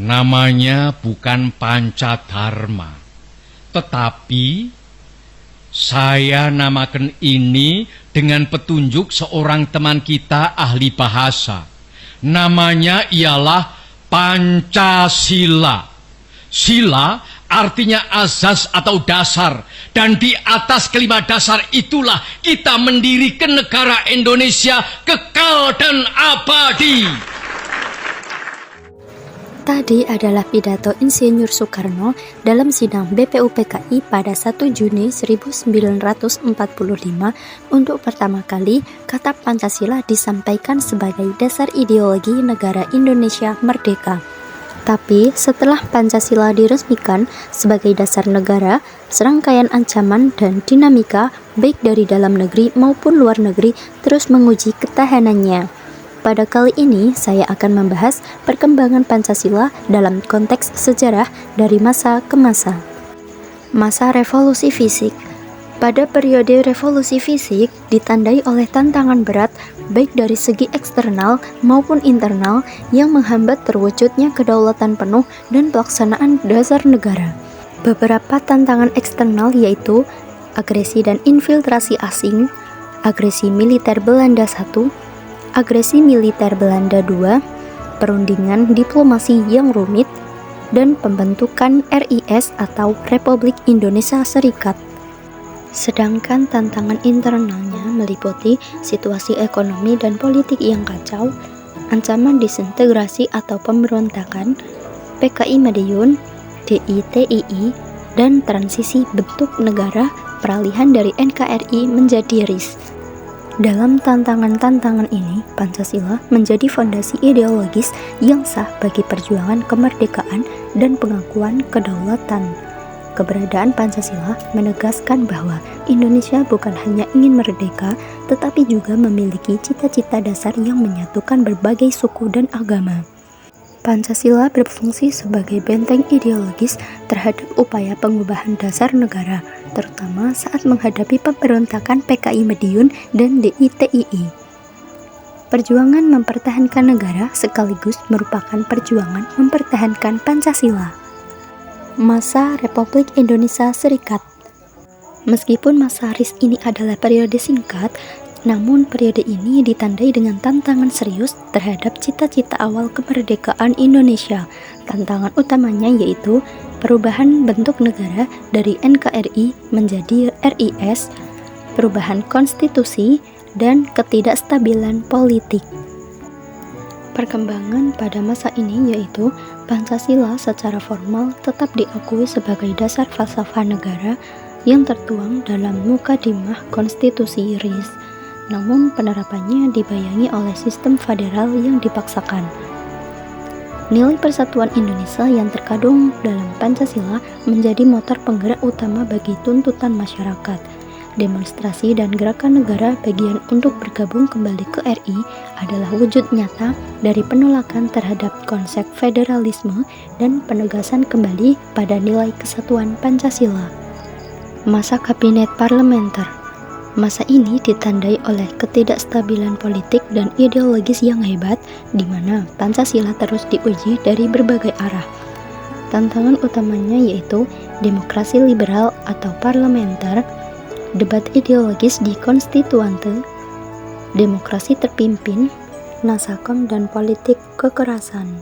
Namanya bukan Pancadharma, tetapi saya namakan ini dengan petunjuk seorang teman kita ahli bahasa. Namanya ialah Pancasila. Sila artinya azas atau dasar, dan di atas kelima dasar itulah kita mendirikan negara Indonesia kekal dan abadi. Tadi adalah pidato Insinyur Soekarno dalam sidang BPUPKI pada 1 Juni 1945. Untuk pertama kali, kata Pancasila disampaikan sebagai dasar ideologi negara Indonesia merdeka. Tapi setelah Pancasila diresmikan sebagai dasar negara, serangkaian ancaman dan dinamika baik dari dalam negeri maupun luar negeri terus menguji ketahanannya. Pada kali ini, saya akan membahas perkembangan Pancasila dalam konteks sejarah dari masa ke masa. Masa revolusi fisik. Pada periode revolusi fisik ditandai oleh tantangan berat baik dari segi eksternal maupun internal yang menghambat terwujudnya kedaulatan penuh dan pelaksanaan dasar negara. Beberapa tantangan eksternal yaitu agresi dan infiltrasi asing, agresi militer Belanda I, agresi militer Belanda II, perundingan diplomasi yang rumit, dan pembentukan RIS atau Republik Indonesia Serikat. Sedangkan tantangan internalnya meliputi situasi ekonomi dan politik yang kacau, ancaman disintegrasi atau pemberontakan, PKI Madiun, DITII, dan transisi bentuk negara peralihan dari NKRI menjadi RIS. Dalam tantangan-tantangan ini, Pancasila menjadi fondasi ideologis yang sah bagi perjuangan kemerdekaan dan pengakuan kedaulatan. Keberadaan Pancasila menegaskan bahwa Indonesia bukan hanya ingin merdeka, tetapi juga memiliki cita-cita dasar yang menyatukan berbagai suku dan agama. Pancasila berfungsi sebagai benteng ideologis terhadap upaya pengubahan dasar negara, terutama saat menghadapi pemberontakan PKI Madiun dan DITII. Perjuangan mempertahankan negara sekaligus merupakan perjuangan mempertahankan Pancasila. Masa Republik Indonesia Serikat. Meskipun masa RIS ini adalah periode singkat, namun periode ini ditandai dengan tantangan serius terhadap cita-cita awal kemerdekaan Indonesia. Tantangan utamanya yaitu perubahan bentuk negara dari NKRI menjadi RIS, perubahan konstitusi, dan ketidakstabilan politik. Perkembangan pada masa ini yaitu Pancasila secara formal tetap diakui sebagai dasar falsafah negara yang tertuang dalam Mukadimah Konstitusi RIS. Namun penerapannya dibayangi oleh sistem federal yang dipaksakan. Nilai persatuan Indonesia yang terkandung dalam Pancasila menjadi motor penggerak utama bagi tuntutan masyarakat. Demonstrasi dan gerakan negara bagian untuk bergabung kembali ke RI adalah wujud nyata dari penolakan terhadap konsep federalisme dan penegasan kembali pada nilai kesatuan Pancasila. Masa kabinet parlementer. Masa ini ditandai oleh ketidakstabilan politik dan ideologis yang hebat, di mana Pancasila terus diuji dari berbagai arah. Tantangan utamanya yaitu demokrasi liberal atau parlementer, debat ideologis di konstituante, demokrasi terpimpin, nasakom, dan politik kekerasan.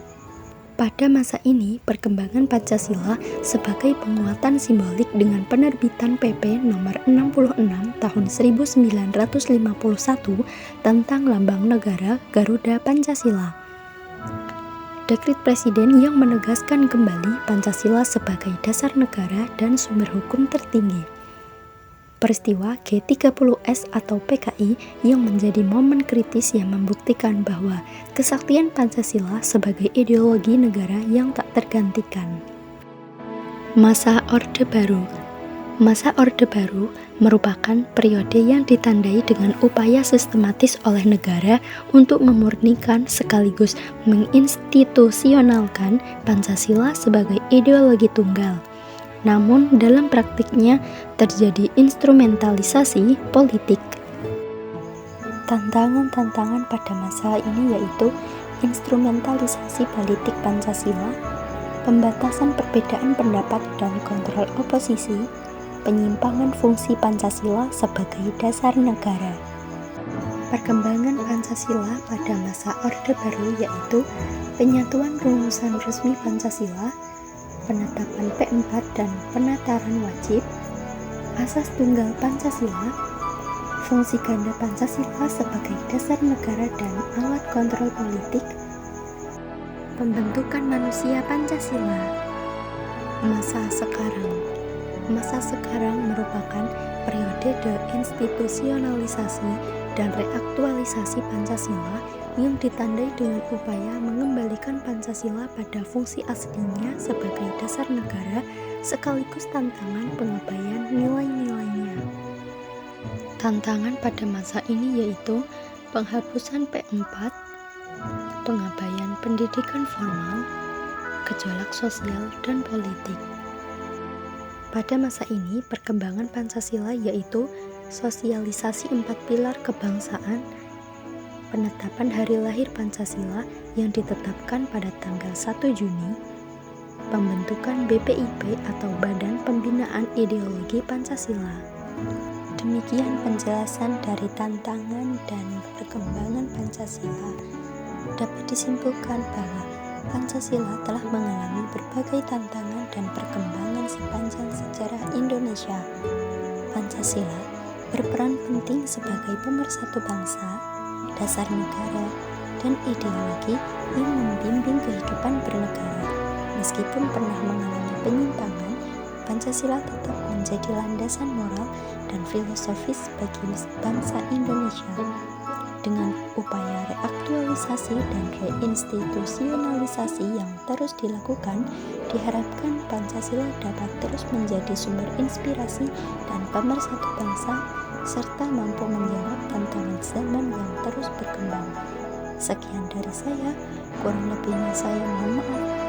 Pada masa ini, perkembangan Pancasila sebagai penguatan simbolik dengan penerbitan PP nomor 66 tahun 1951 tentang lambang negara Garuda Pancasila. Dekret Presiden yang menegaskan kembali Pancasila sebagai dasar negara dan sumber hukum tertinggi. Peristiwa G30S atau PKI yang menjadi momen kritis yang membuktikan bahwa kesaktian Pancasila sebagai ideologi negara yang tak tergantikan. Masa Orde Baru. Masa Orde Baru merupakan periode yang ditandai dengan upaya sistematis oleh negara untuk memurnikan sekaligus menginstitusionalkan Pancasila sebagai ideologi tunggal. Namun dalam praktiknya terjadi instrumentalisasi politik. Tantangan-tantangan pada masa ini yaitu instrumentalisasi politik Pancasila, pembatasan perbedaan pendapat dan kontrol oposisi, penyimpangan fungsi Pancasila sebagai dasar negara. Perkembangan Pancasila pada masa Orde Baru yaitu penyatuan rumusan resmi Pancasila, penetapan P4 dan penataran wajib, asas tunggal Pancasila, fungsi ganda Pancasila sebagai dasar negara dan alat kontrol politik, pembentukan manusia Pancasila. Masa sekarang merupakan periode deinstitusionalisasi dan reaktualisasi Pancasila yang ditandai dengan upaya mengembalikan Pancasila pada fungsi aslinya sebagai dasar negara sekaligus tantangan pengabaian nilai-nilainya. Tantangan pada masa ini yaitu penghapusan P4, pengabaian pendidikan formal, gejolak sosial dan politik. Pada masa ini, perkembangan Pancasila yaitu sosialisasi 4 pilar kebangsaan, penetapan hari lahir Pancasila yang ditetapkan pada tanggal 1 Juni, pembentukan BPIP atau Badan Pembinaan Ideologi Pancasila. Demikian penjelasan dari tantangan dan perkembangan Pancasila. Dapat disimpulkan bahwa Pancasila telah mengalami berbagai tantangan dan perkembangan sepanjang sejarah Indonesia. Pancasila berperan penting sebagai pemersatu bangsa, dasar negara, dan ideologi yang membimbing kehidupan bernegara. Meskipun pernah mengalami penyimpangan, Pancasila tetap menjadi landasan moral dan filosofis bagi bangsa Indonesia. Dengan upaya reaktualisasi dan reinstitusionalisasi yang terus dilakukan, diharapkan Pancasila dapat terus menjadi sumber inspirasi dan pemersatu bangsa, serta mampu menjawab tantangan zaman yang terus berkembang. Sekian dari saya, kurang lebihnya saya mohon maaf.